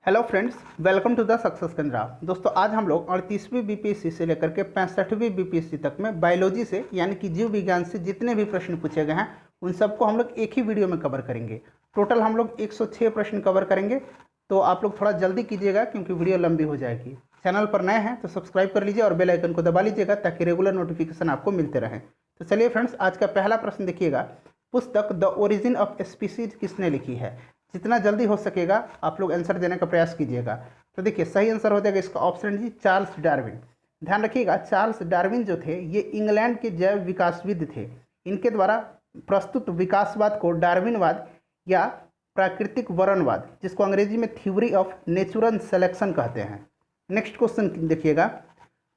Hello friends, welcome to the success Kendra. दोस्तों, आज हम लोग 38वीं बीपीएससी से लेकर के 65वीं बीपीएससी तक में बायोलॉजी से यानी कि जीव विज्ञान से जितने भी प्रश्न पूछे गए हैं उन सबको हम लोग एक ही वीडियो में कवर करेंगे। टोटल हम लोग 106 प्रश्न कवर करेंगे। तो आप लोग थोड़ा जल्दी कीजिएगा क्योंकि वीडियो लंबी हो जाएगी। चैनल पर नए हैं तो सब्सक्राइब कर लीजिए और बेल आइकन को दबा लीजिएगा ताकि रेगुलर नोटिफिकेशन आपको मिलते रहें। तो चलिए फ्रेंड्स, आज का पहला प्रश्न देखिएगा। पुस्तक द ओरिजिन ऑफ स्पीसीज किसने लिखी है? जितना जल्दी हो सकेगा आप लोग आंसर देने का प्रयास कीजिएगा। तो देखिए, सही आंसर हो जाएगा इसका ऑप्शन जी, चार्ल्स डार्विन। ध्यान रखिएगा, चार्ल्स डार्विन जो थे ये इंग्लैंड के जैव विकासविद थे। इनके द्वारा प्रस्तुत विकासवाद को डार्विनवाद या प्राकृतिक वर्णवाद, जिसको अंग्रेजी में थ्योरी ऑफ नेचुरल सेलेक्शन कहते हैं। नेक्स्ट क्वेश्चन देखिएगा।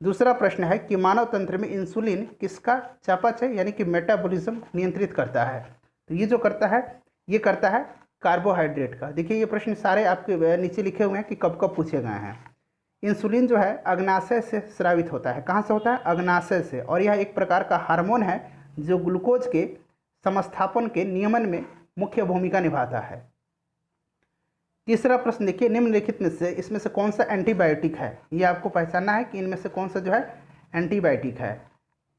दूसरा प्रश्न है कि मानव तंत्र में इंसुलिन किसका चयापचय यानी कि मेटाबॉलिज्म नियंत्रित करता है? तो ये जो करता है ये करता है कार्बोहाइड्रेट का। देखिए, ये प्रश्न सारे आपके नीचे लिखे हुए हैं कि कब कब पूछे गए हैं। इंसुलिन जो है अग्नाशय से स्रावित होता है। कहाँ से होता है? अग्नाशय से। और यह एक प्रकार का हार्मोन है जो ग्लूकोज के समस्थापन के नियमन में मुख्य भूमिका निभाता है। तीसरा प्रश्न देखिए, निम्नलिखित में से इसमें से कौन सा एंटीबायोटिक है? ये आपको पहचानना है कि इनमें से कौन सा जो है एंटीबायोटिक है।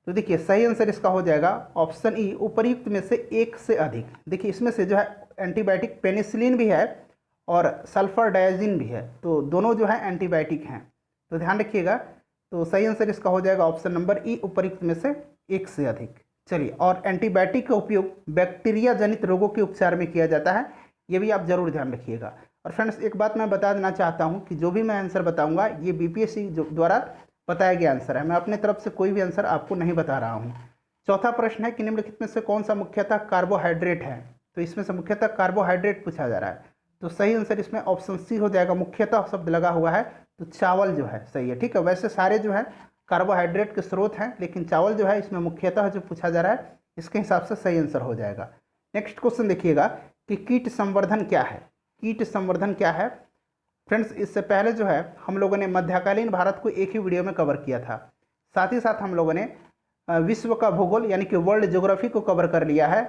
तो देखिए, सही आंसर इसका हो जाएगा ऑप्शन ई, उपर्युक्त में से एक से अधिक। देखिए, इसमें से जो है एंटीबायोटिक पेनिसिलिन भी है और सल्फर डायजीन भी है, तो दोनों जो है एंटीबायोटिक हैं। तो ध्यान रखिएगा। तो सही आंसर इसका हो जाएगा ऑप्शन नंबर ई, उपर्युक्त में से एक से अधिक। चलिए, और एंटीबायोटिक का उपयोग बैक्टीरिया जनित रोगों के उपचार में किया जाता है, ये भी आप जरूर ध्यान रखिएगा। और फ्रेंड्स, एक बात मैं बता देना चाहता हूँ कि जो भी मैं आंसर बताऊँगा ये बीपीएससी द्वारा बताया गया आंसर है। मैं अपने तरफ से कोई भी आंसर आपको नहीं बता रहा हूँ। चौथा प्रश्न है कि निम्नलिखित में से कौन सा मुख्यतः कार्बोहाइड्रेट है? तो इसमें से मुख्यतः कार्बोहाइड्रेट पूछा जा रहा है। तो सही आंसर इसमें ऑप्शन सी हो जाएगा। मुख्यतः शब्द लगा हुआ है तो चावल जो है सही है। ठीक है, वैसे सारे जो है कार्बोहाइड्रेट के स्रोत हैं, लेकिन चावल जो है इसमें मुख्यतः जो पूछा जा रहा है इसके हिसाब से सही आंसर हो जाएगा। नेक्स्ट क्वेश्चन देखिएगा कि कीट संवर्धन क्या है? कीट संवर्धन क्या है? फ्रेंड्स, इससे पहले जो है हम लोगों ने मध्यकालीन भारत को एक ही वीडियो में कवर किया था। साथ ही साथ हम लोगों ने विश्व का भूगोल यानी कि वर्ल्ड ज्योग्राफी को कवर कर लिया है।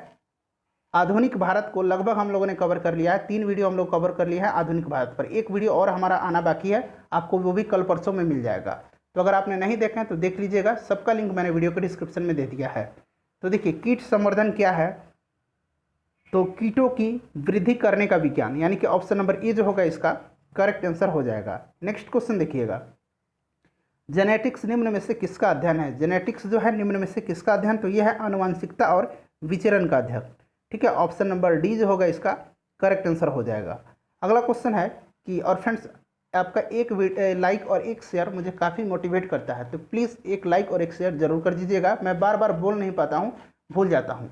आधुनिक भारत को लगभग हम लोगों ने कवर कर लिया है। 3 वीडियो हम लोग कवर कर लिया है आधुनिक भारत पर। एक वीडियो और हमारा आना बाकी है, आपको वो भी कल परसों में मिल जाएगा। तो अगर आपने नहीं देखा है तो देख लीजिएगा, सबका लिंक मैंने वीडियो के डिस्क्रिप्शन में दे दिया है। तो देखिए, कीट संवर्धन क्या है? तो कीटों की वृद्धि करने का विज्ञान, यानी कि ऑप्शन नंबर ए जो होगा इसका करेक्ट आंसर हो जाएगा। नेक्स्ट क्वेश्चन देखिएगा, जेनेटिक्स निम्न में से किसका अध्ययन है? जेनेटिक्स जो है निम्न में से किसका अध्ययन? तो यह है आनुवंशिकता और विचरण का अध्ययन। ठीक है, ऑप्शन नंबर डी जो होगा इसका करेक्ट आंसर हो जाएगा। अगला क्वेश्चन है कि, और फ्रेंड्स आपका एक लाइक और एक शेयर मुझे काफ़ी मोटिवेट करता है, तो प्लीज़ एक लाइक और एक शेयर जरूर कर दीजिएगा। मैं बार बार बोल नहीं पाता हूँ, भूल जाता हूँ।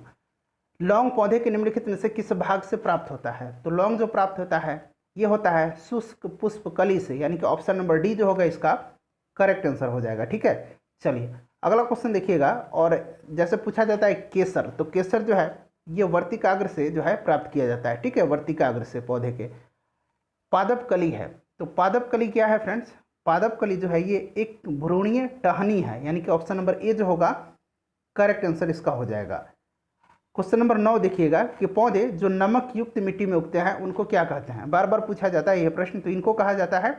लौंग पौधे के निम्नलिखित में से किस भाग से प्राप्त होता है? तो लौंग जो प्राप्त होता है ये होता है शुष्क पुष्प कली से, यानी कि ऑप्शन नंबर डी जो होगा इसका करेक्ट आंसर हो जाएगा। ठीक है, चलिए अगला क्वेश्चन देखिएगा। और जैसे पूछा जाता है केसर, तो केसर जो है ये वर्तिकाग्र से जो है प्राप्त किया जाता है। ठीक है, वर्तिकाग्र से पौधे के। पादप कली है, तो पादप कली क्या है फ्रेंड्स? पादप कली जो है ये एक भ्रूणीय टहनी है, यानी कि ऑप्शन नंबर ए जो होगा करेक्ट आंसर इसका हो जाएगा। क्वेश्चन नंबर 9 देखिएगा कि पौधे जो नमक युक्त मिट्टी में उगते हैं उनको क्या कहते हैं? बार बार पूछा जाता है यह प्रश्न, तो इनको कहा जाता है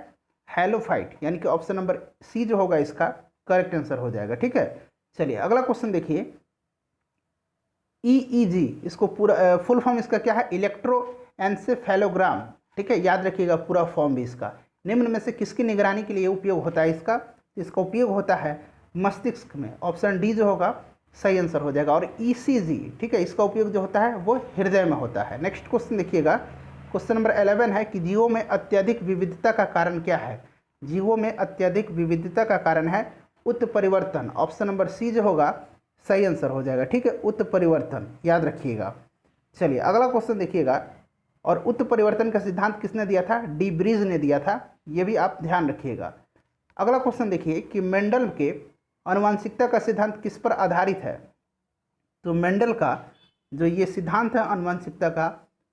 हैलोफाइट, यानी कि ऑप्शन नंबर सी जो होगा इसका करेक्ट आंसर हो जाएगा। ठीक है, चलिए अगला क्वेश्चन देखिए, ईईजी इसको पूरा फुल फॉर्म इसका क्या है? इलेक्ट्रोएन्सेफेलोग्राम। ठीक है, याद रखिएगा पूरा फॉर्म भी इसका। निम्न में से किसकी निगरानी के लिए उपयोग होता है इसका? इसका उपयोग होता है मस्तिष्क में। ऑप्शन डी जो होगा सही आंसर हो जाएगा। और ईसीजी, ठीक है, इसका उपयोग जो होता है वो हृदय में होता है। नेक्स्ट क्वेश्चन देखिएगा, क्वेश्चन नंबर 11 है कि जीवों में अत्यधिक विविधता का कारण क्या है? जीवों में अत्यधिक विविधता का कारण है उत्परिवर्तन। ऑप्शन नंबर सी जो होगा सही आंसर हो जाएगा। ठीक है, उत्परिवर्तन याद रखिएगा। चलिए अगला क्वेश्चन देखिएगा, और उत्परिवर्तन का सिद्धांत किसने दिया था? डी ब्रीज ने दिया था, ये भी आप ध्यान रखिएगा। अगला क्वेश्चन देखिए कि मेंडल के आनुवंशिकता का सिद्धांत किस पर आधारित है? तो मेंडल का जो ये सिद्धांत है आनुवंशिकता का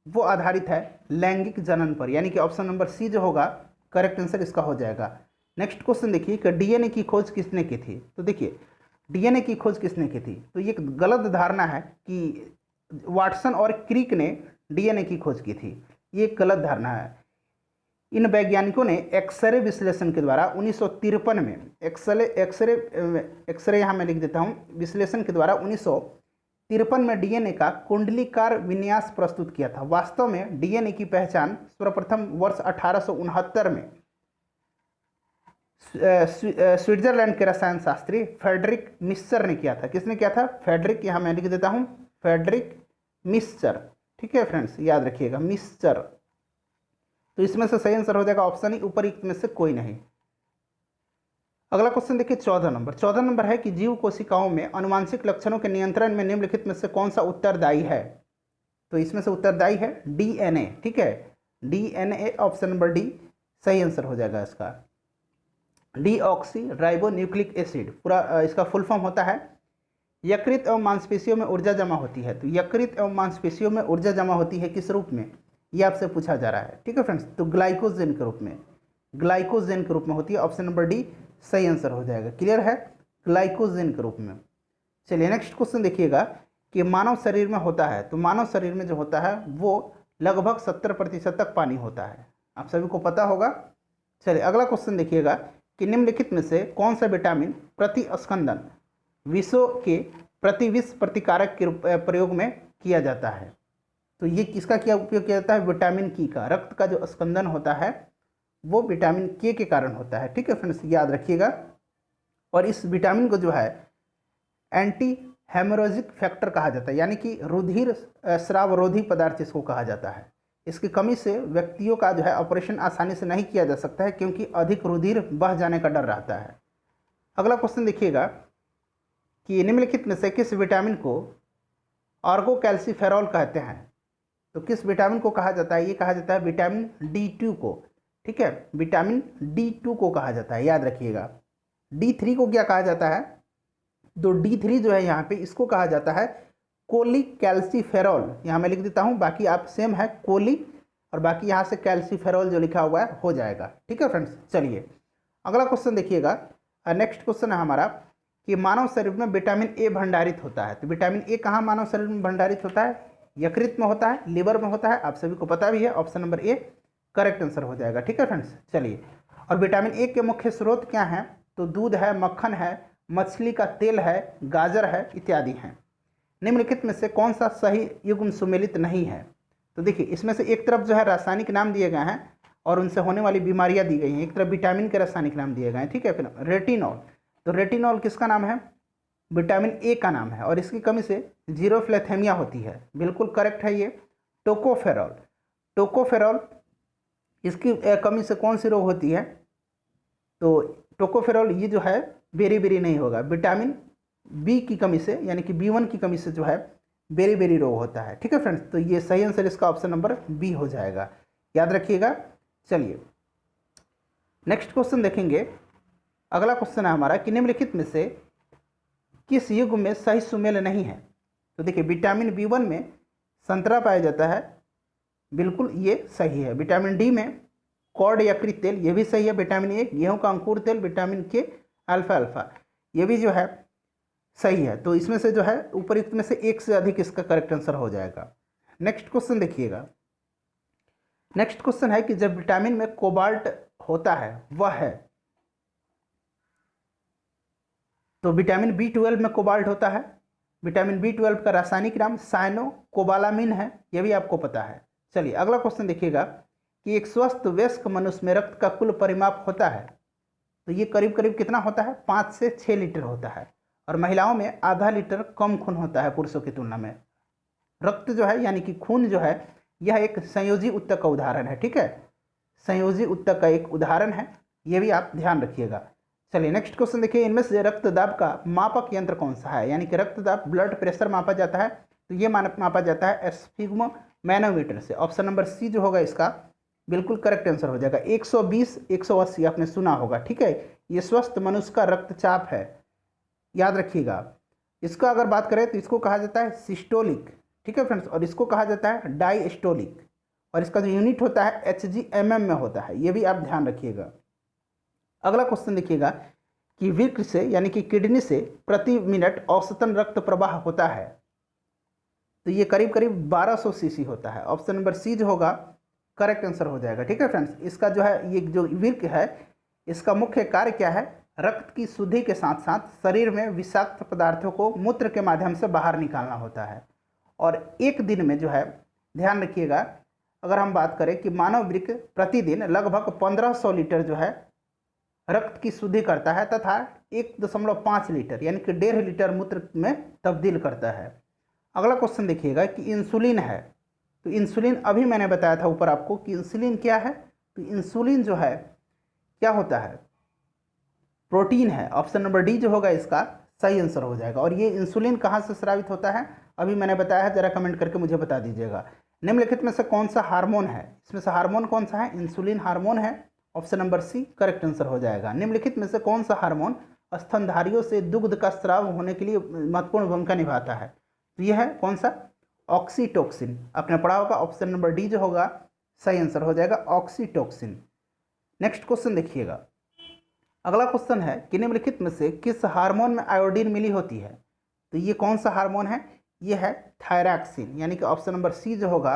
वो आधारित है लैंगिक जनन पर, यानी कि ऑप्शन नंबर सी जो होगा करेक्ट आंसर इसका हो जाएगा। नेक्स्ट क्वेश्चन देखिए कि डीएनए की खोज किसने की थी? तो देखिए, डीएनए की खोज किसने की थी? तो ये गलत धारणा है कि वाटसन और क्रिक ने डीएनए की खोज की थी, ये गलत धारणा है। इन वैज्ञानिकों ने एक्सरे विश्लेषण के द्वारा 1953 में एक्सरे यहाँ मैं लिख देता हूँ, विश्लेषण के द्वारा 1953 में डीएनए का कुंडलीकार विन्यास प्रस्तुत किया था। वास्तव में डीएनए की पहचान सर्वप्रथम वर्ष 1869 में स्विट्जरलैंड के रसायन शास्त्री फ्रेडरिक मिस्चर ने किया था। किसने किया था? फ्रेडरिक, यहाँ मैं लिख देता हूँ फ्रेडरिक मिस्चर। ठीक है फ्रेंड्स, याद रखिएगा मिस्चर। तो इसमें से सही आंसर हो जाएगा ऑप्शन ही, उपयुक्त में से कोई नहीं। अगला क्वेश्चन देखिए 14 नंबर। 14 नंबर है कि जीव कोशिकाओं में अनुवांशिक लक्षणों के नियंत्रण में निम्नलिखित में से कौन सा उत्तरदायी है? तो इसमें से उत्तरदायी है डीएनए। ठीक है, डीएनए ऑप्शन नंबर डी सही आंसर हो जाएगा इसका। डीऑक्सी राइबो न्यूक्लिक एसिड, पूरा इसका फुल फॉर्म होता है यकृत एवं मांसपेशियों में ऊर्जा जमा होती है। तो यकृत एवं मांसपेशियों में ऊर्जा जमा होती है किस रूप में? ये आपसे पूछा जा रहा है। ठीक है फ्रेंड्स, तो ग्लाइकोजन के रूप में, ग्लाइकोजन के रूप में होती है। ऑप्शन नंबर डी सही आंसर हो जाएगा। क्लियर है, ग्लाइकोजन के रूप में। चलिए नेक्स्ट क्वेश्चन देखिएगा कि मानव शरीर में होता है, तो मानव शरीर में जो होता है वो लगभग 70% तक पानी होता है, आप सभी को पता होगा। चलिए अगला क्वेश्चन देखिएगा कि निम्नलिखित में से कौन सा विटामिन प्रति स्कंदन विषों के प्रति विष प्रतिकारक के प्रयोग में किया जाता है? तो ये किसका क्या उपयोग किया जाता है? विटामिन की का। रक्त का जो स्कंदन होता है वो विटामिन के कारण होता है। ठीक है फ्रेंड्स, याद रखिएगा। और इस विटामिन को जो है एंटी हेमोरेजिक फैक्टर कहा जाता है, यानी कि रुधिर स्रावरोधी पदार्थ इसको कहा जाता है। इसकी कमी से व्यक्तियों का जो है ऑपरेशन आसानी से नहीं किया जा सकता है, क्योंकि अधिक रुधिर बह जाने का डर रहता है। अगला क्वेश्चन देखिएगा कि निम्नलिखित में से किस विटामिन को ऑर्गोकैल्सिफेरॉल कहते हैं? तो किस विटामिन को कहा जाता है? ये कहा जाता है विटामिन D2 को। ठीक है, विटामिन D2 को कहा जाता है, याद रखिएगा। D3 को क्या कहा जाता है? तो D3 जो है यहाँ पे इसको कहा जाता है कोलिकैल्सिफेरॉल। यहाँ मैं लिख देता हूँ, बाकी आप सेम है कोली और बाकी यहाँ से कैल्सिफेरॉल जो लिखा हुआ है हो जाएगा। ठीक है फ्रेंड्स, चलिए अगला क्वेश्चन देखिएगा। नेक्स्ट क्वेश्चन है हमारा कि मानव शरीर में विटामिन ए भंडारित होता है। तो विटामिन ए कहाँ मानव शरीर में भंडारित होता है? यकृत में होता है, लिवर में होता है, आप सभी को पता भी है। Option number A correct answer हो जाएगा। ठीक है फ्रेंड्स, चलिए। और विटामिन ए के मुख्य स्रोत क्या हैं? तो दूध है, मक्खन है, मछली का तेल है, गाजर है, इत्यादि हैं। निम्नलिखित में से कौन सा सही युग्म सुमेलित नहीं है? तो देखिए इसमें से एक तरफ जो है रासायनिक नाम दिए गए हैं और उनसे होने वाली बीमारियां दी गई हैं, एक तरफ विटामिन के रासायनिक नाम दिए गए हैं। ठीक है, फिर रेटिनॉल, तो रेटिनॉल किसका नाम है? विटामिन ए का नाम है और इसकी कमी से जीरोफ्लेथेमिया होती है। बिल्कुल करेक्ट है ये। टोकोफेरॉल, टोकोफेरॉल इसकी कमी से कौन सी रोग होती है? तो टोकोफेरॉल ये जो है बेरी नहीं होगा, विटामिन बी की कमी से यानी कि B1 की कमी से जो है बेरी रोग होता है। ठीक है फ्रेंड्स, तो ये सही आंसर इसका ऑप्शन नंबर बी हो जाएगा, याद रखिएगा। चलिए नेक्स्ट क्वेश्चन देखेंगे। अगला क्वेश्चन है हमारा कि निम्नलिखित में से किस युग में सही सुमेल नहीं है? तो देखिए विटामिन B1 में संतरा पाया जाता है, बिल्कुल ये सही है। विटामिन डी में कॉर्ड यकृत तेल, ये भी सही है। विटामिन ए गेहूं का अंकुर तेल, विटामिन के अल्फा, ये भी जो है सही है। तो इसमें से जो है उपयुक्त में से एक से अधिक इसका करेक्ट आंसर हो जाएगा। नेक्स्ट क्वेश्चन देखिएगा। नेक्स्ट क्वेश्चन है कि जब विटामिन में कोबाल्ट होता है वह है, तो विटामिन B12 में कोबाल्ट होता है। विटामिन B12 का रासायनिक नाम साइनोकोबालामिन है, यह भी आपको पता है। चलिए अगला क्वेश्चन देखिएगा कि एक स्वस्थ वयस्क मनुष्य में रक्त का कुल परिमाप होता है, तो ये करीब करीब कितना होता है? 5 से 6 लीटर होता है। और महिलाओं में आधा लीटर कम खून होता है पुरुषों की तुलना में। रक्त जो है यानी कि खून जो है यह एक संयोजी उत्तक का उदाहरण है। ठीक है, संयोजी उत्तक का एक उदाहरण है, ये भी आप ध्यान रखिएगा। चलिए नेक्स्ट क्वेश्चन देखिए। इनमें से रक्तदाब का मापक यंत्र कौन सा है? यानी कि रक्तदाब ब्लड प्रेशर मापा जाता है, तो ये मापा जाता है स्फिग्मोमैनोमीटर से। ऑप्शन नंबर सी जो होगा इसका बिल्कुल करेक्ट आंसर हो जाएगा। 120 180 आपने सुना होगा। ठीक है, ये स्वस्थ मनुष्य का रक्तचाप है, याद रखिएगा। इसका अगर बात करें तो इसको कहा जाता है सिस्टोलिक। ठीक है फ्रेंड्स, और इसको कहा जाता है डायस्टोलिक, और इसका जो यूनिट होता है HgMm में होता है, ये भी आप ध्यान रखिएगा। अगला क्वेश्चन देखिएगा कि वृक्क से यानी कि किडनी से प्रति मिनट औसतन रक्त प्रवाह होता है, तो ये करीब करीब 1200 सीसी होता है। ऑप्शन नंबर सी जो होगा करेक्ट आंसर हो जाएगा। ठीक है फ्रेंड्स, इसका जो है ये जो वृक्क है इसका मुख्य कार्य क्या है, रक्त की शुद्धि के साथ साथ शरीर में विषाक्त पदार्थों को मूत्र के माध्यम से बाहर निकालना होता है। और एक दिन में जो है, ध्यान रखिएगा, अगर हम बात करें कि मानव वृक्क प्रतिदिन लगभग 1500 लीटर जो है रक्त की शुद्धि करता है तथा 1.5 लीटर यानी कि 1.5 लीटर मूत्र में तब्दील करता है। अगला क्वेश्चन देखिएगा कि इंसुलिन है, तो इंसुलिन अभी मैंने बताया था ऊपर आपको कि इंसुलिन क्या है, तो इंसुलिन जो है क्या होता है, प्रोटीन है। ऑप्शन नंबर डी जो होगा इसका सही आंसर हो जाएगा। और ये इंसुलिन कहाँ से स्रावित होता है अभी मैंने बताया है, जरा कमेंट करके मुझे बता दीजिएगा। निम्नलिखित में से कौन सा हार्मोन है, इसमें से हार्मोन कौन सा है, इंसुलिन हार्मोन है। Option number C correct answer हो जाएगा। निम्नलिखित में से कौन सा हार्मोन स्तनधारियों से दुग्ध का स्राव होने के लिए महत्वपूर्ण भूमिका निभाता है, तो यह है कौन सा, ऑक्सीटोक्सिन। आपने पढ़ा होगा, ऑप्शन नंबर डी जो होगा सही आंसर हो जाएगा, ऑक्सीटोक्सिन। नेक्स्ट क्वेश्चन देखिएगा, अगला क्वेश्चन है कि निम्नलिखित में से किस हार्मोन में आयोडीन मिली होती है, तो ये कौन सा हार्मोन है, ये है थायरॉक्सिन, यानी कि ऑप्शन नंबर सी जो होगा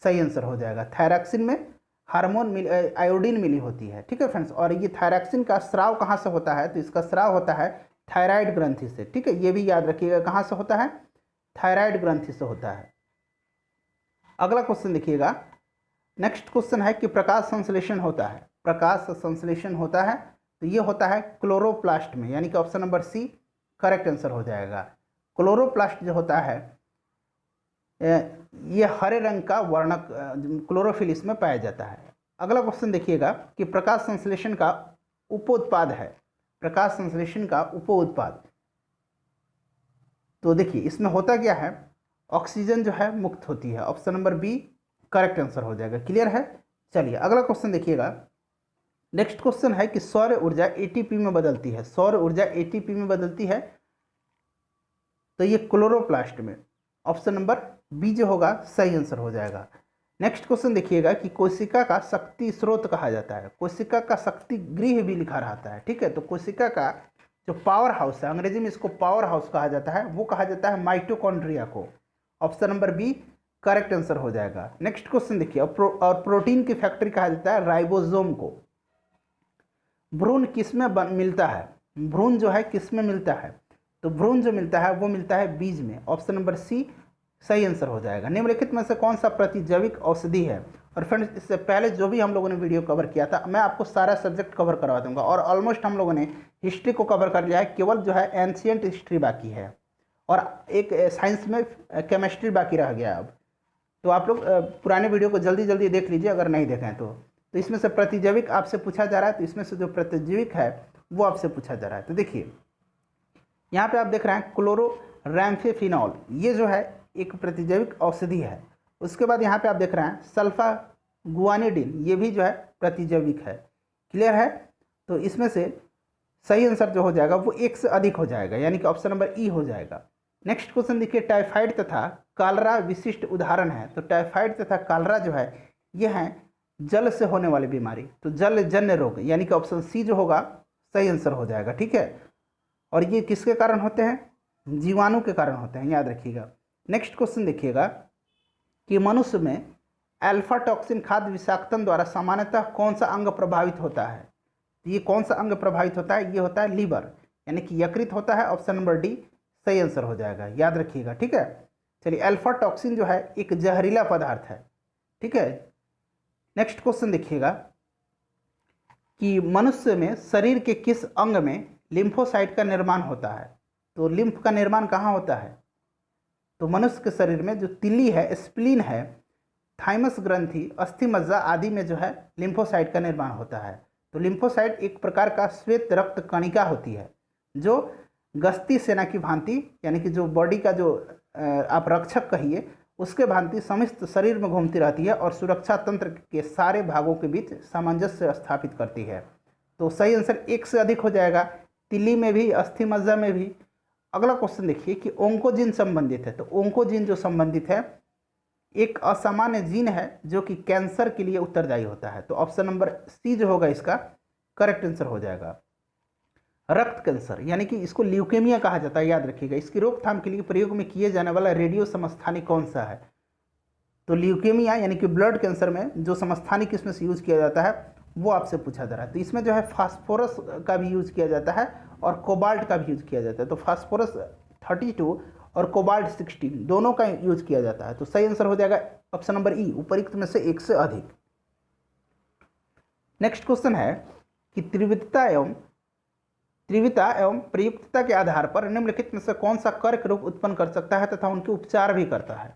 सही आंसर हो जाएगा। थायरॉक्सिन में हार्मोन आयोडीन मिली होती है। ठीक है फ्रेंड्स, और ये थायरॉक्सिन का स्राव कहाँ से होता है, तो इसका स्राव होता है थायराइड ग्रंथि से। ठीक है, ये भी याद रखिएगा, कहाँ से होता है, थायराइड ग्रंथि से होता है। अगला क्वेश्चन देखिएगा, नेक्स्ट क्वेश्चन है कि प्रकाश संश्लेषण होता है, प्रकाश संश्लेषण होता है, तो ये होता है क्लोरोप्लास्ट में, यानी कि option number C correct answer हो जाएगा। क्लोरोप्लास्ट जो होता है ये हरे रंग का वर्णक क्लोरोफिल इसमें पाया जाता है। अगला क्वेश्चन देखिएगा कि प्रकाश संश्लेषण का उपोत्पाद है, प्रकाश संश्लेषण का उपोत्पाद, तो देखिए इसमें होता क्या है, ऑक्सीजन जो है मुक्त होती है। Option number B correct answer हो जाएगा। क्लियर है, चलिए अगला क्वेश्चन देखिएगा। नेक्स्ट क्वेश्चन है कि सौर ऊर्जा एटीपी में बदलती है, सौर ऊर्जा एटीपी में बदलती है, तो ये क्लोरोप्लास्ट में। ऑप्शन नंबर बी जो होगा सही आंसर हो जाएगा। नेक्स्ट क्वेश्चन देखिएगा कि कोशिका का शक्ति स्रोत कहा जाता है, कोशिका का शक्ति गृह भी लिखा रहता है। ठीक है, तो कोशिका का जो पावर हाउस है, अंग्रेजी में इसको पावर हाउस कहा जाता है, वो कहा जाता है माइटोकॉन्ड्रिया को। Option number B correct answer हो जाएगा। नेक्स्ट क्वेश्चन देखिए, और प्रोटीन की फैक्ट्री कहा जाता है राइबोसोम को। भ्रूण किस में मिलता है, भ्रूण जो है किस में मिलता है, तो भ्रूण जो मिलता है वो मिलता है बीज में। ऑप्शन नंबर सी सही आंसर हो जाएगा। निम्नलिखित में से कौन सा प्रतिजैविक औषधि है, और फ्रेंड्स इससे पहले जो भी हम लोगों ने वीडियो कवर किया था, मैं आपको सारा सब्जेक्ट कवर करवा दूंगा, और ऑलमोस्ट हम लोगों ने हिस्ट्री को कवर कर लिया है, केवल जो है एंशियंट हिस्ट्री बाकी है, और एक साइंस में केमिस्ट्री बाकी रह गया अब। तो आप लोग पुराने वीडियो को जल्दी जल्दी देख लीजिए अगर नहीं देखें तो इसमें से प्रतिजैविक आपसे पूछा जा रहा है, तो इसमें से जो प्रतिजैविक है वो आपसे पूछा जा रहा है। तो देखिए यहाँ पे आप देख रहे हैं क्लोरोरैम्फेफिनॉल, ये जो है एक प्रतिजैविक औषधि है। उसके बाद यहाँ पे आप देख रहे हैं सल्फा गुआनिडिन, ये भी जो है प्रतिजैविक है। क्लियर है, तो इसमें से सही आंसर जो हो जाएगा वो एक से अधिक हो जाएगा, यानी कि ऑप्शन नंबर ई हो जाएगा। नेक्स्ट क्वेश्चन देखिए, टाइफाइड तथा कालरा विशिष्ट उदाहरण है, तो टाइफाइड तथा कालरा जो है ये हैं जल से होने वाली बीमारी, तो जल जन्य रोग, यानी कि ऑप्शन सी जो होगा सही आंसर हो जाएगा। ठीक है, और ये किसके कारण होते हैं, जीवाणु के कारण होते हैं, याद रखिएगा। नेक्स्ट क्वेश्चन देखिएगा कि मनुष्य में अल्फा टॉक्सिन खाद्य विषाक्तन द्वारा सामान्यतः कौन सा अंग प्रभावित होता है, तो ये कौन सा अंग प्रभावित होता है, ये होता है लीवर, यानी कि यकृत होता है। ऑप्शन नंबर डी सही आंसर हो जाएगा, याद रखिएगा। ठीक है, चलिए अल्फा टॉक्सिन जो है एक जहरीला पदार्थ है। ठीक है, नेक्स्ट क्वेश्चन देखिएगा कि मनुष्य में शरीर के किस अंग में लिम्फोसाइट का निर्माण होता है, तो लिम्फ का निर्माण कहाँ होता है, तो मनुष्य के शरीर में जो तिल्ली है, स्प्लीन है, थाइमस ग्रंथि, अस्थि मज्जा आदि में जो है लिम्फोसाइट का निर्माण होता है। तो लिम्फोसाइट एक प्रकार का श्वेत रक्त कणिका होती है जो गश्ती सेना की भांति, यानी कि जो बॉडी का जो आप रक्षक कहिए उसके भांति समस्त शरीर में घूमती रहती है और सुरक्षा तंत्र के सारे भागों के बीच सामंजस्य स्थापित करती है। तो सही आंसर एक से अधिक हो जाएगा, तिल्ली में भी, अस्थि मज्जा में भी। अगला क्वेश्चन देखिए कि ओंकोजीन संबंधित है, तो ओंकोजीन जो संबंधित है एक असामान्य जीन है जो कि कैंसर के लिए उत्तरदायी होता है। तो ऑप्शन नंबर सी जो होगा इसका करेक्ट आंसर हो जाएगा। रक्त कैंसर, यानी कि इसको ल्यूकेमिया कहा जाता है, याद रखिएगा। इसकी रोकथाम के लिए प्रयोग में किए जाने वाला रेडियो समस्थानिक कौन सा है, तो ल्यूकेमिया यानी कि ब्लड कैंसर में जो समस्थानिक इसमें से यूज किया जाता है वो आपसे पूछा जा रहा है। तो इसमें जो है फास्फोरस का भी यूज किया जाता है और कोबाल्ट का भी यूज किया जाता है। तो फास्फोरस 32 और कोबाल्ट 16 दोनों का यूज किया जाता है। तो सही आंसर हो जाएगा ऑप्शन नंबर ई, उपरोक्त में से एक से अधिक। नेक्स्ट क्वेश्चन है कि तीव्रता एवं प्रयुक्तता के आधार पर निम्नलिखित में से कौन सा कर्क रोग उत्पन्न कर सकता है तथा उनके उपचार भी करता है।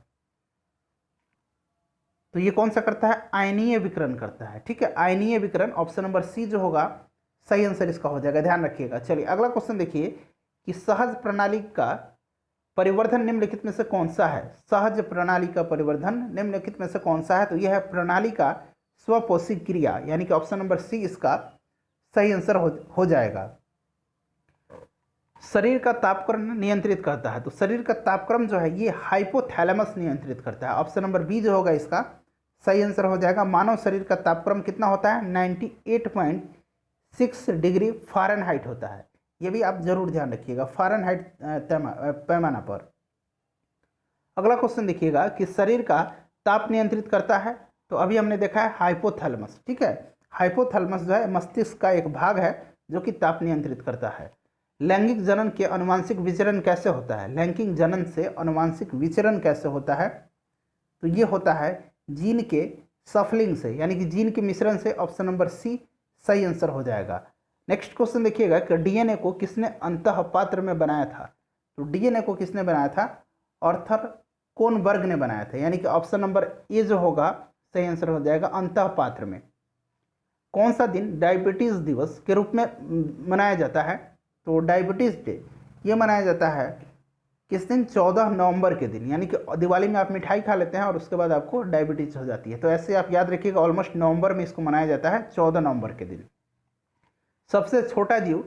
तो ये कौन सा करता है, आयनीय विकिरण करता है। ठीक है, आयनीय विकिरण, ऑप्शन नंबर सी जो होगा सही आंसर इसका हो जाएगा, ध्यान रखिएगा। चलिए अगला क्वेश्चन देखिए कि सहज प्रणाली का परिवर्धन निम्नलिखित में से कौन सा है। सहज प्रणाली का परिवर्धन निम्नलिखित में से कौन सा है, तो यह है प्रणाली का स्वपोषी क्रिया, यानी कि ऑप्शन नंबर सी इसका सही आंसर हो जाएगा। शरीर का तापक्रम नियंत्रित करता है, तो शरीर का तापक्रम जो है ये हाइपोथैलेमस नियंत्रित करता है। ऑप्शन नंबर बी जो होगा इसका सही आंसर हो जाएगा। मानव शरीर का तापक्रम कितना होता है, 98.6 डिग्री फ़ारेनहाइट होता है। ये भी आप जरूर ध्यान रखिएगा, फ़ारेनहाइट पैमाना पर। अगला क्वेश्चन देखिएगा कि शरीर का ताप नियंत्रित करता है, तो अभी हमने देखा है हाइपोथैलेमस। ठीक है, हाइपोथैलेमस जो है मस्तिष्क का एक भाग है जो कि ताप नियंत्रित करता है। लैंगिक जनन के अनुवांशिक विचरण कैसे होता है, लैंगिक जनन से अनुवांशिक विचरण कैसे होता है, तो ये होता है जीन के सफलिंग से, यानी कि जीन के मिश्रण से। ऑप्शन नंबर सी सही आंसर हो जाएगा। नेक्स्ट क्वेश्चन देखिएगा कि डीएनए को किसने अंतः पात्र में बनाया था। तो डीएनए को किसने बनाया था, आर्थर कोनबर्ग ने बनाया था, यानी कि ऑप्शन नंबर ए जो होगा सही आंसर हो जाएगा अंतः पात्र में। कौन सा दिन डायबिटीज दिवस के रूप में मनाया जाता है, तो डायबिटीज डे ये मनाया जाता है किस दिन, 14 नवंबर के दिन, यानी कि दिवाली में आप मिठाई खा लेते हैं और उसके बाद आपको डायबिटीज हो जाती है। तो ऐसे आप याद रखिएगा, ऑलमोस्ट नवंबर में इसको मनाया जाता है, 14 नवंबर के दिन। सबसे छोटा जीव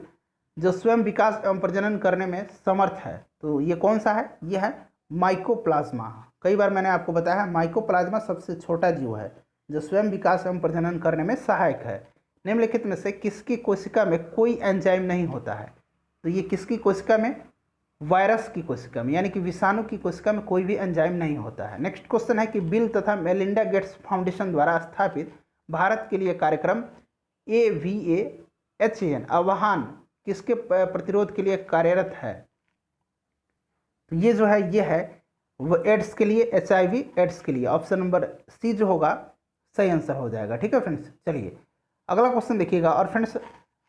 जो स्वयं विकास एवं प्रजनन करने में समर्थ है, तो ये कौन सा है, ये है माइकोप्लाज्मा। कई बार मैंने आपको बताया है माइकोप्लाज्मा सबसे छोटा जीव है जो स्वयं विकास एवं प्रजनन करने में सहायक है। निम्नलिखित में से किसकी कोशिका में कोई एंजाइम नहीं होता है, तो ये किसकी कोशिका में, वायरस की कोशिका में, यानी कि विषाणु की कोशिका में कोई भी एंजाइम नहीं होता है। नेक्स्ट क्वेश्चन है कि बिल तथा मेलिंडा गेट्स फाउंडेशन द्वारा स्थापित भारत के लिए कार्यक्रम AVAHN आह्वान किसके प्रतिरोध के लिए कार्यरत है, तो ये जो है ये है वो एड्स के लिए, HIV एड्स के लिए। ऑप्शन नंबर सी जो होगा सही आंसर हो जाएगा। ठीक है फ्रेंड्स, चलिए अगला क्वेश्चन देखिएगा और फ्रेंड्स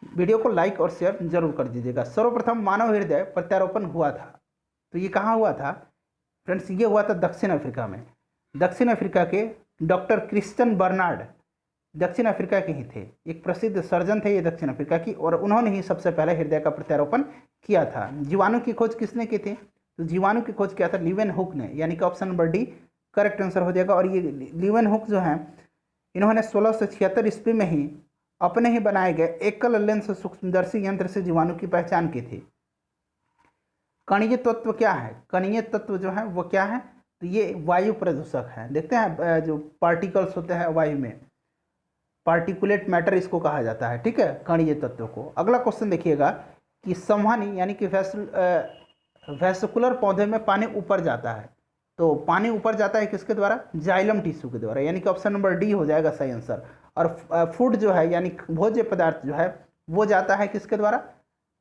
वीडियो को लाइक और शेयर जरूर कर दीजिएगा। सर्वप्रथम मानव हृदय प्रत्यारोपण हुआ था, तो ये कहाँ हुआ था फ्रेंड्स, ये हुआ था दक्षिण अफ्रीका में। दक्षिण अफ्रीका के डॉक्टर क्रिश्चियन बर्नार्ड दक्षिण अफ्रीका के ही थे, एक प्रसिद्ध सर्जन थे ये दक्षिण अफ्रीका की, और उन्होंने ही सबसे पहले हृदय का प्रत्यारोपण किया था। जीवाणु की खोज किसने की थी, तो जीवाणु की खोज किया था लीवेनहुक ने, यानी कि option number D correct answer हो जाएगा। और ये लीवेनहुक जो है इन्होंने 1676 ईस्वी में ही अपने ही बनाए गए एकल लेंस सूक्ष्मदर्शी यंत्र से जीवाणु की पहचान की थी। कणीय तत्व क्या है, कणीय तत्व जो है वो क्या है, तो ये वायु प्रदूषक है। देखते हैं जो पार्टिकल्स होते हैं वायु में, पार्टिकुलेट मैटर इसको कहा जाता है। ठीक है, कणीय तत्व को। अगला क्वेश्चन देखिएगा कि संवहनी यानी कि वेस्कुलर पौधे में पानी ऊपर जाता है, तो पानी ऊपर जाता है किसके द्वारा, जाइलम टिश्यू के द्वारा, यानी कि ऑप्शन नंबर डी हो जाएगा सही आंसर। और फूड जो है यानी भोज्य पदार्थ जो है वो जाता है किसके द्वारा,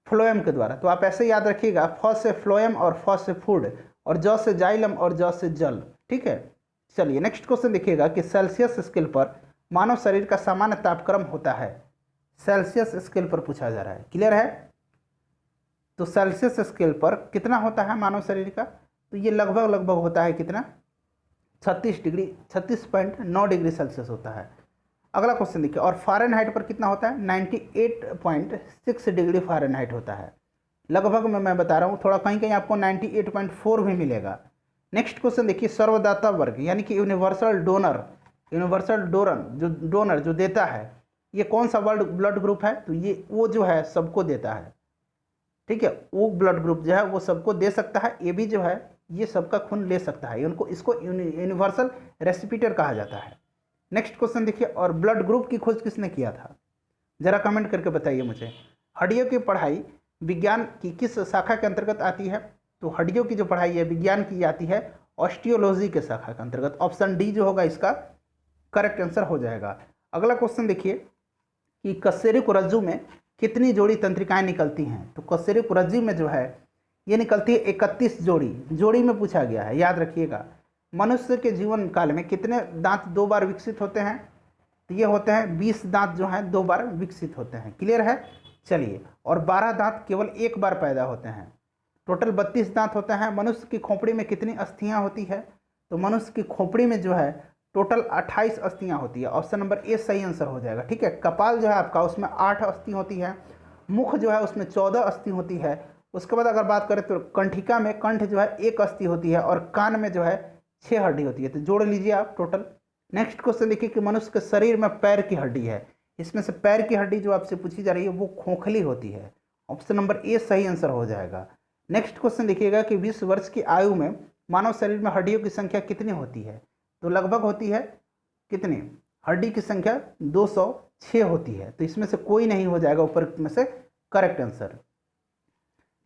फ्लोएम के द्वारा। तो आप ऐसे याद रखिएगा, फ से फ्लोएम और फ से फूड और ज से जाइलम और ज से जल। ठीक है, चलिए नेक्स्ट क्वेश्चन देखिएगा कि सेल्सियस स्केल पर मानव शरीर का सामान्य तापक्रम होता है, सेल्सियस स्केल पर पूछा जा रहा है, क्लियर है। तो सेल्सियस स्केल पर कितना होता है मानव शरीर का, तो ये लगभग होता है कितना, 36.9 डिग्री सेल्सियस होता है। अगला क्वेश्चन देखिए, और फ़ारेनहाइट पर कितना होता है, 98.6 डिग्री फ़ारेनहाइट होता है। लगभग में मैं बता रहा हूँ, थोड़ा कहीं कहीं आपको 98.4 भी मिलेगा। नेक्स्ट क्वेश्चन देखिए, सर्वदाता वर्ग यानी कि यूनिवर्सल डोनर जो देता है, ये कौन सा ब्लड ग्रुप है, तो ये वो जो है सबको देता है। ठीक है, वो ब्लड ग्रुप जो है वो सबको दे सकता है, ये भी जो है ये सबका खून ले सकता है, इसको यूनिवर्सल रेसिपिटर कहा जाता है। नेक्स्ट क्वेश्चन देखिए, और ब्लड ग्रुप की खोज किसने किया था, जरा कमेंट करके बताइए मुझे। हड्डियों की पढ़ाई विज्ञान की किस शाखा के अंतर्गत आती है, तो हड्डियों की जो पढ़ाई है विज्ञान की आती है ऑस्टियोलॉजी के शाखा के अंतर्गत। ऑप्शन डी जो होगा इसका करेक्ट आंसर हो जाएगा। अगला क्वेश्चन देखिए कि कशेरुकरज्जु में कितनी जोड़ी तंत्रिकाएं निकलती हैं। तो कशेरुकरज्जु में जो है ये निकलती है 31 जोड़ी। जोड़ी में पूछा गया है, याद रखिएगा। मनुष्य के जीवन काल में कितने दांत 2 बार विकसित होते हैं? तो ये होते हैं 20 दांत जो हैं 2 बार विकसित होते हैं। क्लियर है? चलिए, और 12 दांत केवल 1 बार पैदा होते हैं। टोटल 32 दांत होते हैं। मनुष्य की खोपड़ी में कितनी अस्थियां होती है? तो मनुष्य की खोपड़ी में जो है टोटल 28 अस्थियां होती है। ऑप्शन नंबर ए सही आंसर हो जाएगा। ठीक है, कपाल जो है आपका उसमें 8 अस्थि होती है। मुख जो है उसमें 14 अस्थि होती है। उसके बाद अगर बात करें तो कंठिका में कंठ जो है 1 अस्थि होती है और कान में जो है 6 हड्डी होती है। तो जोड़ लीजिए आप टोटल। नेक्स्ट क्वेश्चन देखिए कि मनुष्य के शरीर में पैर की हड्डी है। इसमें से पैर की हड्डी जो आपसे पूछी जा रही है वो खोखली होती है। ऑप्शन नंबर ए सही आंसर हो जाएगा। नेक्स्ट क्वेश्चन देखिएगा कि 20 वर्ष की आयु में मानव शरीर में हड्डियों की संख्या कितनी होती है? तो लगभग होती है कितनी? हड्डी की संख्या 206 होती है। तो इसमें से कोई नहीं हो जाएगा ऊपर में से करेक्ट आंसर।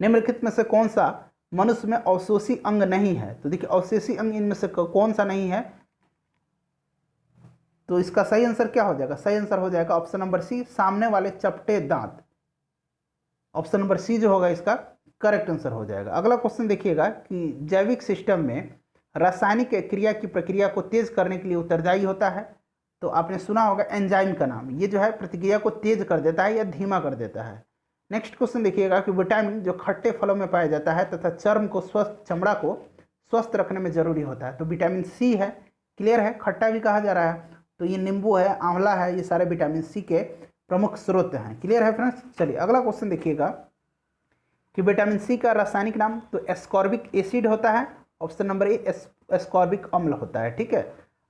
निम्नलिखित में से कौन सा मनुष्य में अवशोषी अंग नहीं है? तो देखिए अवशोषी अंग इनमें से कौन सा नहीं है? तो इसका सही आंसर क्या हो जाएगा? सही आंसर हो जाएगा ऑप्शन नंबर सी, सामने वाले चपटे दांत। ऑप्शन नंबर सी जो होगा इसका करेक्ट आंसर हो जाएगा। अगला क्वेश्चन देखिएगा कि जैविक सिस्टम में रासायनिक क्रिया की प्रक्रिया को तेज करने के लिए उत्तरदायी होता है। तो आपने सुना होगा एंजाइम का नाम। ये जो है प्रतिक्रिया को तेज कर देता है या धीमा कर देता है। नेक्स्ट क्वेश्चन देखिएगा कि विटामिन जो खट्टे फलों में पाया जाता है तथा चमड़ा को स्वस्थ रखने में जरूरी होता है। तो विटामिन सी है। क्लियर है? खट्टा भी कहा जा रहा है। तो ये नींबू है, आंवला है, ये सारे विटामिन सी के प्रमुख स्रोत हैं। क्लियर है फ्रेंड्स? चलिए अगला क्वेश्चन देखिएगा कि विटामिन सी का रासायनिक नाम तो एस्कॉर्बिक एसिड होता है। ऑप्शन नंबर ए एस्कॉर्बिक अम्ल होता है। ठीक है,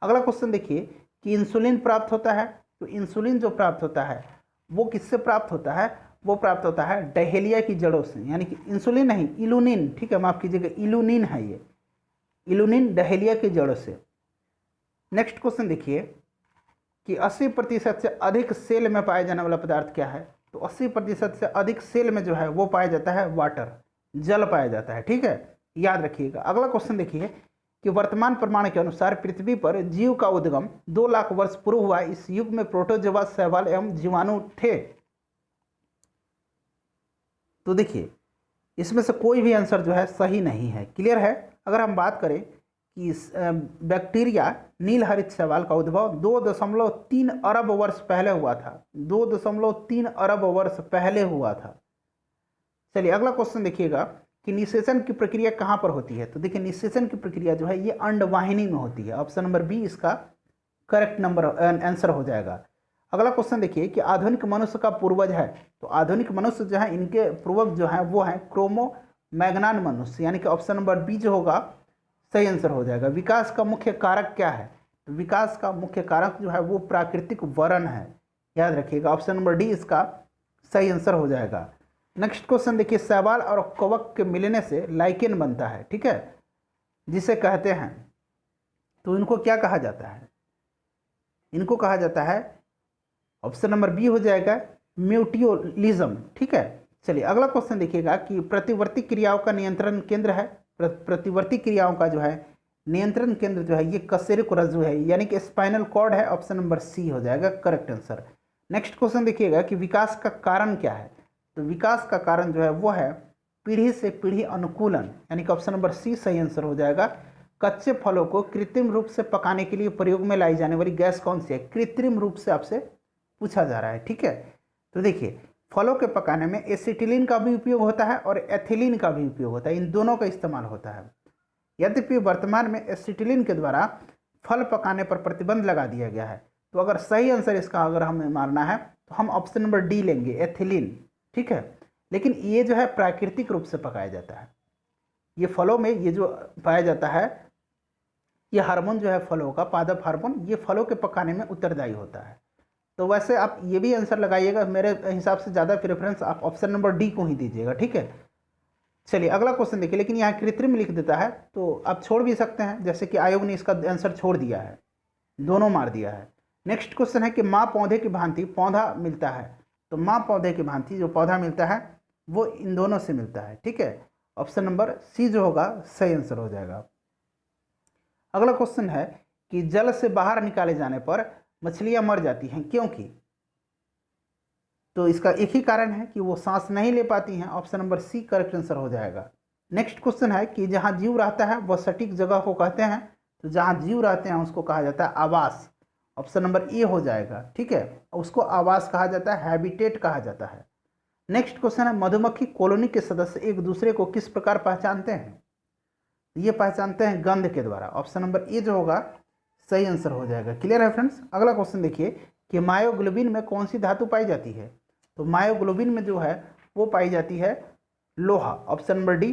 अगला क्वेश्चन देखिए कि इंसुलिन प्राप्त होता है। तो इंसुलिन जो प्राप्त होता है वो किससे प्राप्त होता है? वो प्राप्त होता है डहेलिया की जड़ों से, यानी कि इंसुलिन नहीं, इलुनिन। ठीक है, माफ कीजिएगा, इलुनिन है ये। इलुनिन डहेलिया की जड़ों से। नेक्स्ट क्वेश्चन देखिए कि 80% से अधिक सेल में पाया जाने वाला पदार्थ क्या है? तो 80% से अधिक सेल में जो है वो पाया जाता है वाटर, जल पाया जाता है। ठीक है, याद रखिएगा। अगला क्वेश्चन देखिए कि वर्तमान प्रमाण के अनुसार पृथ्वी पर जीव का उद्गम 2 लाख वर्ष पूर्व हुआ। इस युग में प्रोटोजोआ, शैवाल एवं जीवाणु थे। तो देखिए इसमें से कोई भी आंसर जो है सही नहीं है। क्लियर है? अगर हम बात करें कि बैक्टीरिया नील हरित शैवाल का उद्भव 2.3 अरब वर्ष पहले हुआ था। 2.3 अरब वर्ष पहले हुआ था। चलिए अगला क्वेश्चन देखिएगा कि निषेचन की प्रक्रिया कहाँ पर होती है? तो देखिए निषेचन की प्रक्रिया जो है ये अंडवाहिनी में होती है। ऑप्शन नंबर बी इसका करेक्ट नंबर आंसर हो जाएगा। अगला क्वेश्चन देखिए कि आधुनिक मनुष्य का पूर्वज है। तो आधुनिक मनुष्य जो है इनके पूर्वज जो है वो है क्रोमो मैग्नान मनुष्य, यानी कि ऑप्शन नंबर बी जो होगा सही आंसर हो जाएगा। विकास का मुख्य कारक क्या है? तो विकास का मुख्य कारक जो है वो प्राकृतिक वरण है। याद रखिएगा, ऑप्शन नंबर डी इसका सही आंसर हो जाएगा। नेक्स्ट क्वेश्चन देखिए, शैवाल और कवक के मिलने से लाइकेन बनता है। ठीक है, जिसे कहते हैं, तो इनको क्या कहा जाता है? इनको कहा जाता है, ऑप्शन नंबर बी हो जाएगा म्यूटियोलिज्म। ठीक है, चलिए अगला क्वेश्चन देखिएगा कि प्रतिवर्ती क्रियाओं का नियंत्रण केंद्र है। प्रतिवर्ती क्रियाओं का जो है नियंत्रण केंद्र जो है ये कशेरुकरज्जु है, यानी कि स्पाइनल कॉर्ड है। ऑप्शन नंबर सी हो जाएगा करेक्ट आंसर। नेक्स्ट क्वेश्चन देखिएगा कि विकास का कारण क्या है? तो विकास का कारण जो है वो है पीढ़ी से पीढ़ी अनुकूलन, यानी कि ऑप्शन नंबर सी सही आंसर हो जाएगा। कच्चे फलों को कृत्रिम रूप से पकाने के लिए प्रयोग में लाई जाने वाली गैस कौन सी है? कृत्रिम रूप से आपसे पूछा जा रहा है। ठीक है, तो देखिए फलों के पकाने में एसिटिलीन का भी उपयोग होता है और एथिलीन का भी उपयोग होता है। इन दोनों का इस्तेमाल होता है। यद्यपि वर्तमान में एसिटिलीन के द्वारा फल पकाने पर प्रतिबंध लगा दिया गया है। तो अगर सही आंसर इसका अगर हमें मारना है तो हम ऑप्शन नंबर डी लेंगे, एथिलीन। ठीक है, लेकिन ये जो है प्राकृतिक रूप से पकाया जाता है। ये फलों में ये जो पाया जाता है ये हार्मोन जो है फलों का, पादप हार्मोन, ये फलों के पकाने में उत्तरदायी होता है। तो वैसे आप ये भी आंसर लगाइएगा, मेरे हिसाब से ज़्यादा प्रेफरेंस आप ऑप्शन नंबर डी को ही दीजिएगा। ठीक है, चलिए अगला क्वेश्चन देखिए, लेकिन यहाँ कृत्रिम लिख देता है तो आप छोड़ भी सकते हैं, जैसे कि आयोग ने इसका आंसर छोड़ दिया है, दोनों मार दिया है। नेक्स्ट क्वेश्चन है कि माँ पौधे की भांति पौधा मिलता है। तो माँ पौधे की भांति जो पौधा मिलता है वो इन दोनों से मिलता है। ठीक है, ऑप्शन नंबर सी जो होगा सही आंसर हो जाएगा। अगला क्वेश्चन है कि जल से बाहर निकाले जाने पर मछलियां मर जाती हैं, क्योंकि? तो इसका एक ही कारण है कि वो सांस नहीं ले पाती हैं। Option number C correct answer हो जाएगा। नेक्स्ट क्वेश्चन है कि जहां जीव रहता है वह सटीक जगह को कहते हैं। तो जहां जीव रहते हैं उसको कहा जाता है आवास। ऑप्शन नंबर ए हो जाएगा, ठीक है। उसको आवास कहा जाता है, हैबिटेट कहा जाता है। नेक्स्ट क्वेश्चन है मधुमक्खी कॉलोनी के सदस्य एक दूसरे को किस प्रकार पहचानते हैं? ये पहचानते हैं गंध के द्वारा। ऑप्शन नंबर ए जो होगा सही आंसर हो जाएगा। क्लियर है फ्रेंड्स। अगला क्वेश्चन देखिए कि मायोग्लोबिन में कौन सी धातु पाई जाती है? तो मायोग्लोबिन में जो है वो पाई जाती है लोहा। Option number D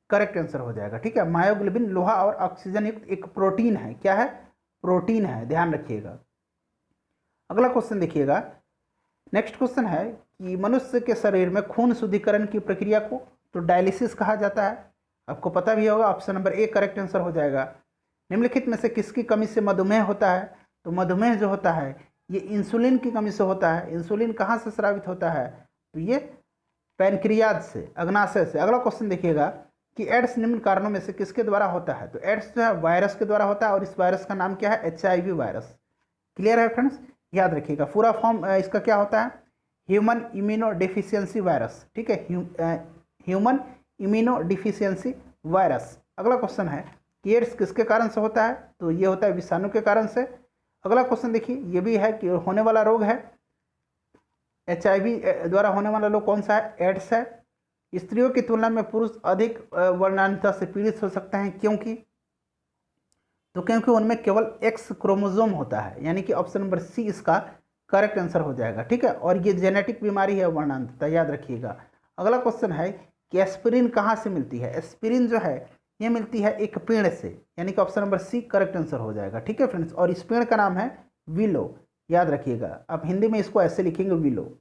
correct answer हो जाएगा, ठीक है। मायोग्लोबिन लोहा और ऑक्सीजन युक्त एक प्रोटीन है। क्या है? प्रोटीन है, ध्यान रखिएगा। अगला क्वेश्चन देखिएगा। नेक्स्ट क्वेश्चन है कि मनुष्य के शरीर में खून शुद्धिकरण की प्रक्रिया को तो डायलिसिस कहा जाता है। आपको पता भी होगा। Option number A correct answer हो जाएगा। निम्नलिखित में से किसकी कमी से मधुमेह होता है? तो मधुमेह जो होता है ये इंसुलिन की कमी से होता है। इंसुलिन कहाँ से स्रावित होता है? तो ये पैनक्रियाज से, अग्नाशय से। अगला क्वेश्चन देखिएगा कि एड्स निम्न कारणों में से किसके द्वारा होता है? तो एड्स जो है वायरस के द्वारा होता है, और इस वायरस का नाम क्या है? HIV virus. क्लियर है फ्रेंड्स, याद रखिएगा। पूरा फॉर्म इसका क्या होता है? ह्यूमन इम्यूनो डिफिशियंसी वायरस, ठीक है। Human immuno deficiency virus. अगला क्वेश्चन है कि एड्स किसके कारण से होता है? तो ये होता है विषाणु के कारण से। अगला क्वेश्चन देखिए, ये भी है कि होने वाला रोग है HIV द्वारा होने वाला रोग कौन सा है? एड्स है। स्त्रियों की तुलना में पुरुष अधिक वर्णांधता से पीड़ित हो सकते हैं, क्योंकि? तो क्योंकि उनमें केवल X क्रोमोसोम होता है, यानी कि ऑप्शन नंबर सी इसका करेक्ट आंसर हो जाएगा, ठीक है। और ये जेनेटिक बीमारी है वर्णांधता, याद रखिएगा। अगला क्वेश्चन है कि एस्पिरिन कहाँ से मिलती है? एस्पिरिन जो है ये मिलती है एक पेड़ से, यानी कि option number C correct answer हो जाएगा, ठीक है फ्रेंड्स। और इस पेड़ का नाम है विलो, याद रखिएगा। आप हिंदी में इसको ऐसे लिखेंगे, विलो।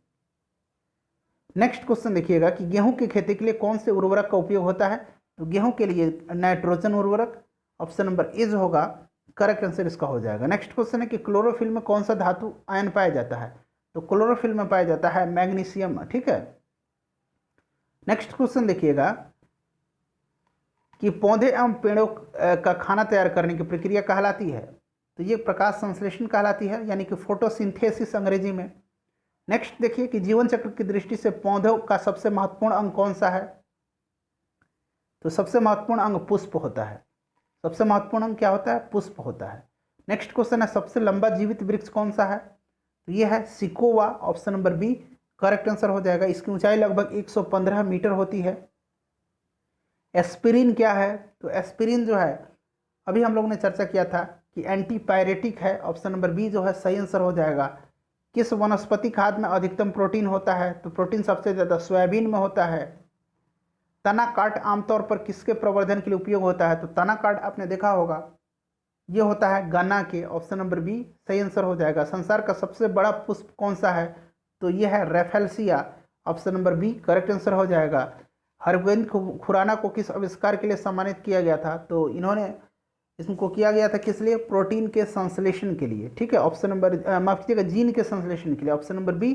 नेक्स्ट क्वेश्चन देखिएगा कि गेहूं की खेती के लिए कौन से उर्वरक का उपयोग होता है? तो गेहूं के लिए नाइट्रोजन उर्वरक। ऑप्शन नंबर ए जो होगा करेक्ट आंसर इसका हो जाएगा। नेक्स्ट क्वेश्चन है कि क्लोरोफिल में कौन सा धातु आयन पाया जाता है? तो क्लोरोफिल में पाया जाता है मैग्नीशियम, ठीक है। नेक्स्ट क्वेश्चन देखिएगा कि पौधे एवं पेड़ों का खाना तैयार करने की प्रक्रिया कहलाती है? तो ये प्रकाश संश्लेषण कहलाती है, यानी कि फोटोसिंथेसिस अंग्रेजी में। नेक्स्ट देखिए कि जीवन चक्र की दृष्टि से पौधों का सबसे महत्वपूर्ण अंग कौन सा है? तो सबसे महत्वपूर्ण अंग पुष्प होता है। सबसे महत्वपूर्ण अंग क्या होता है? पुष्प होता है। नेक्स्ट क्वेश्चन है सबसे लंबा जीवित वृक्ष कौन सा है? तो ये है sequoia. Option number B correct answer हो जाएगा। इसकी ऊंचाई लगभग 115 मीटर होती है। एस्पिरिन क्या है? तो एस्पिरिन जो है अभी हम लोगों ने चर्चा किया था कि एंटीपायरेटिक है। ऑप्शन नंबर बी जो है सही आंसर हो जाएगा। किस वनस्पति खाद में अधिकतम प्रोटीन होता है? तो प्रोटीन सबसे ज़्यादा सोयाबीन में होता है। तना काट आमतौर पर किसके प्रवर्धन के लिए उपयोग होता है? तो तना काट आपने देखा होगा, ये होता है गन्ना के। ऑप्शन नंबर बी सही आंसर हो जाएगा। संसार का सबसे बड़ा पुष्प कौन सा है? तो यह है rafflesia. Option number B correct answer हो जाएगा। हरगोविंद खुराना को किस आविष्कार के लिए सम्मानित किया गया था? तो इन्होंने इसको किया गया था किस लिए? प्रोटीन के संश्लेषण के लिए, ठीक है। ऑप्शन नंबर माफ कीजिएगा, जीन के संश्लेषण के लिए। Option number B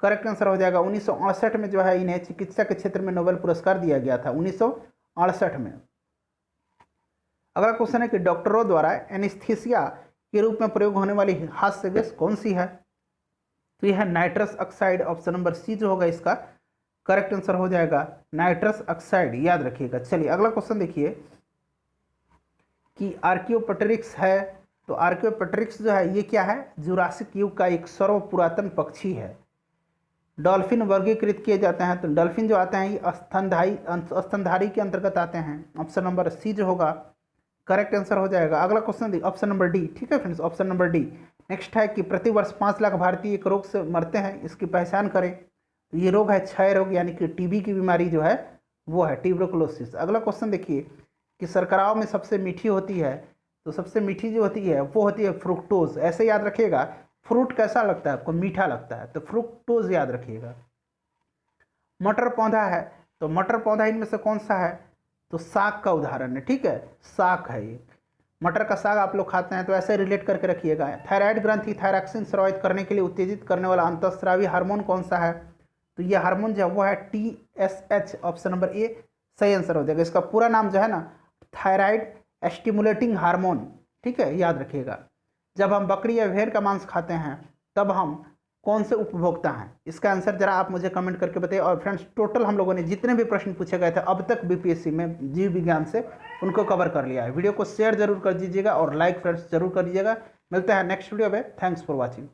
correct answer हो जाएगा। 1968 में जो है इन्हें चिकित्सा के क्षेत्र में नोबेल पुरस्कार दिया गया था, 1968 में। अगला क्वेश्चन है कि डॉक्टरों द्वारा एनेस्थीसिया के रूप में प्रयोग होने वाली हास्य गैस कौन सी है? तो यह है nitrous oxide. Option number C जो होगा इसका करेक्ट आंसर हो जाएगा, नाइट्रस ऑक्साइड, याद रखिएगा। चलिए अगला क्वेश्चन देखिए कि आर्कियोपेटेरिक्स है। तो आर्कियोपेटेरिक्स जो है ये क्या है? जुरासिक युग का एक सर्व पुरातन पक्षी है। डॉल्फिन वर्गीकृत किए जाते हैं। तो डॉल्फिन जो आते हैं ये स्तनधारी के अंतर्गत आते हैं। ऑप्शन नंबर सी जो होगा करेक्ट आंसर हो जाएगा। अगला क्वेश्चन ऑप्शन नंबर डी, ठीक है friends, option number D. Next है कि प्रतिवर्ष 5 लाख भारतीय एक रोग से मरते हैं, इसकी पहचान करें। तो ये रोग है क्षय रोग, यानी कि टीबी की बीमारी जो है वो है ट्यूबरकुलोसिस। अगला क्वेश्चन देखिए कि शर्कराओं में सबसे मीठी होती है। तो सबसे मीठी जो होती है वो होती है फ्रुक्टोज। ऐसे याद रखिएगा, फ्रूट कैसा लगता है आपको? मीठा लगता है, तो फ्रुक्टोज याद रखिएगा। मटर पौधा है। तो मटर पौधा इनमें से कौन सा है? तो साग का उदाहरण है, ठीक है, साग है ये। मटर का साग आप लोग खाते हैं, तो ऐसे रिलेट करके रखिएगा। थायराइड ग्रंथि थायरॉक्सिन स्रावित करने के लिए उत्तेजित करने वाला अंतःस्रावी हार्मोन कौन सा है? तो ये हार्मोन जो है वो है TSH। ऑप्शन नंबर ए सही आंसर हो जाएगा। इसका पूरा नाम जो है ना थायराइड स्टिमुलेटिंग हार्मोन, ठीक है, याद रखिएगा। जब हम बकरी या भेड़ का मांस खाते हैं तब हम कौन से उपभोक्ता हैं? इसका आंसर जरा आप मुझे कमेंट करके बताइए। और फ्रेंड्स, टोटल हम लोगों ने जितने भी प्रश्न पूछे गए थे अब तक बीपीएससी में जीव विज्ञान से, उनको कवर कर लिया है। वीडियो को शेयर जरूर कर दीजिएगा और लाइक फ्रेंड्स जरूर कर दीजिएगा। मिलते हैं नेक्स्ट वीडियो में। Thanks for watching.